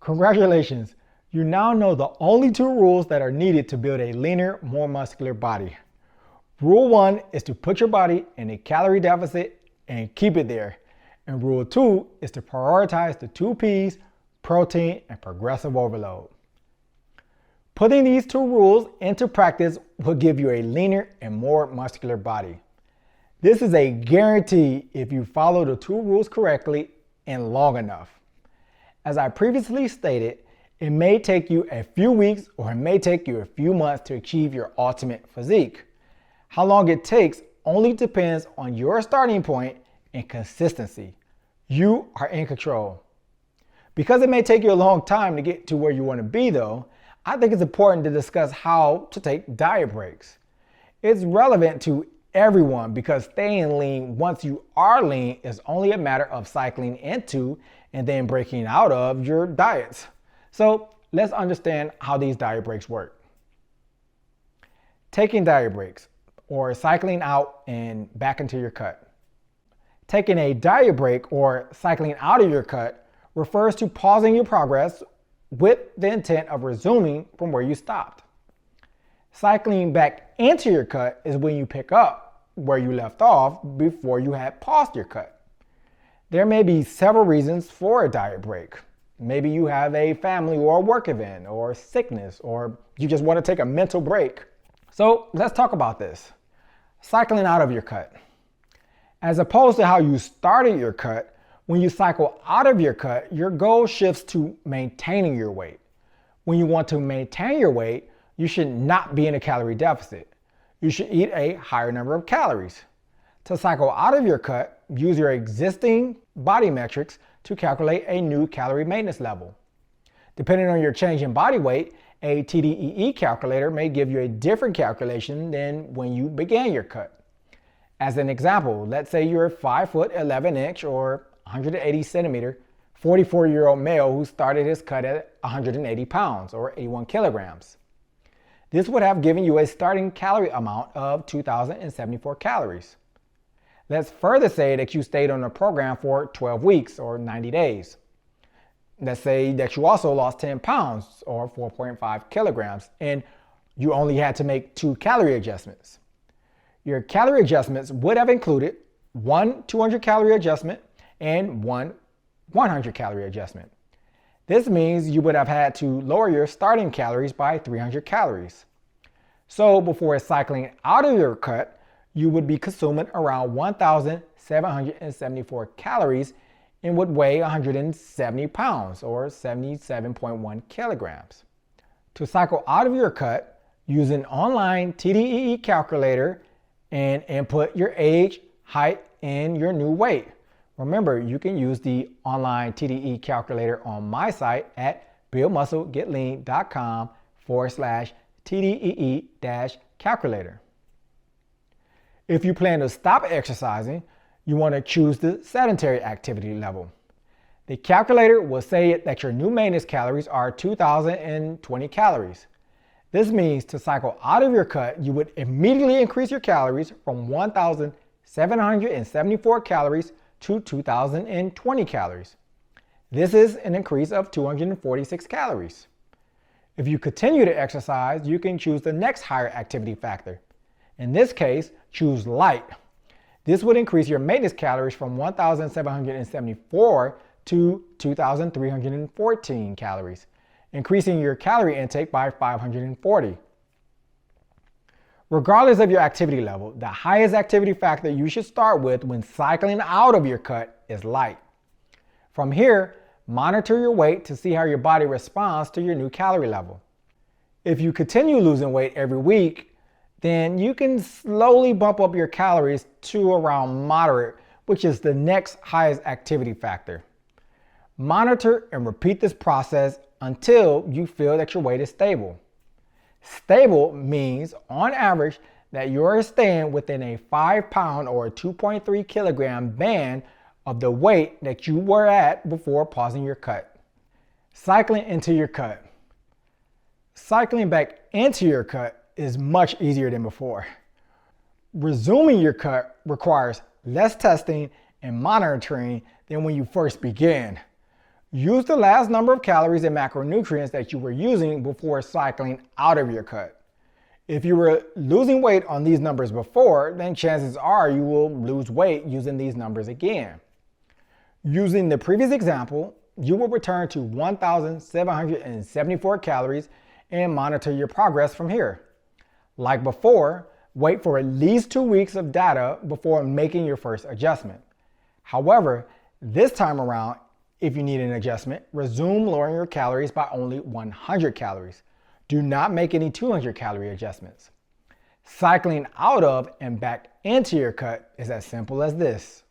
Congratulations! You now know the only two rules that are needed to build a leaner, more muscular body. Rule 1 is to put your body in a calorie deficit and keep it there. And rule 2 is to prioritize the 2 P's, protein and progressive overload. Putting these 2 rules into practice will give you a leaner and more muscular body. This is a guarantee if you follow the 2 rules correctly and long enough. As I previously stated, it may take you a few weeks or it may take you a few months to achieve your ultimate physique. How long it takes only depends on your starting point and consistency. You are in control. Because it may take you a long time to get to where you want to be though, I think it's important to discuss how to take diet breaks. It's relevant to everyone because staying lean once you are lean is only a matter of cycling into and then breaking out of your diets. So let's understand how these diet breaks work. Taking diet breaks, or cycling out and back into your cut. Taking a diet break or cycling out of your cut refers to pausing your progress with the intent of resuming from where you stopped. Cycling back into your cut is when you pick up where you left off before you had paused your cut. There may be several reasons for a diet break. Maybe you have a family or a work event or sickness, or you just want to take a mental break. So let's talk about this. Cycling out of your cut. As opposed to how you started your cut, when you cycle out of your cut, your goal shifts to maintaining your weight. When you want to maintain your weight, you should not be in a calorie deficit. You should eat a higher number of calories. To cycle out of your cut, use your existing body metrics to calculate a new calorie maintenance level. Depending on your change in body weight, a TDEE calculator may give you a different calculation than when you began your cut. As an example, let's say you're a 5 foot 11 inch or 180 centimeter, 44-year-old male who started his cut at 180 pounds or 81 kilograms. This would have given you a starting calorie amount of 2,074 calories. Let's further say that you stayed on the program for 12 weeks or 90 days. Let's say that you also lost 10 pounds or 4.5 kilograms and you only had to make 2 calorie adjustments. Your calorie adjustments would have included one 200 calorie adjustment and one 100 calorie adjustment. This means you would have had to lower your starting calories by 300 calories. So before cycling out of your cut, you would be consuming around 1,774 calories and would weigh 170 pounds or 77.1 kilograms. To cycle out of your cut, use an online TDEE calculator and input your age, height, and your new weight. Remember, you can use the online TDEE calculator on my site at buildmusclegetlean.com/TDEE-calculator. If you plan to stop exercising, you want to choose the sedentary activity level. The calculator will say that your new maintenance calories are 2,020 calories. This means to cycle out of your cut, you would immediately increase your calories from 1,774 calories to 2,020 calories. This is an increase of 246 calories. If you continue to exercise, you can choose the next higher activity factor. In this case, choose light. This would increase your maintenance calories from 1,774 to 2,314 calories, increasing your calorie intake by 540. Regardless of your activity level, the highest activity factor you should start with when cycling out of your cut is light. From here, monitor your weight to see how your body responds to your new calorie level. If you continue losing weight every week, then you can slowly bump up your calories to around moderate, which is the next highest activity factor. Monitor and repeat this process until you feel that your weight is stable. Stable means, on average, that you're staying within a 5 pound or 2.3 kilogram band of the weight that you were at before pausing your cut. Cycling into your cut. Cycling back into your cut is much easier than before. Resuming your cut requires less testing and monitoring than when you first began. Use the last number of calories and macronutrients that you were using before cycling out of your cut. If you were losing weight on these numbers before, then chances are you will lose weight using these numbers again. Using the previous example, you will return to 1,774 calories and monitor your progress from here. Like before, wait for at least 2 weeks of data before making your first adjustment. However, this time around, if you need an adjustment, resume lowering your calories by only 100 calories. Do not make any 200 calorie adjustments. Cycling out of and back into your cut is as simple as this.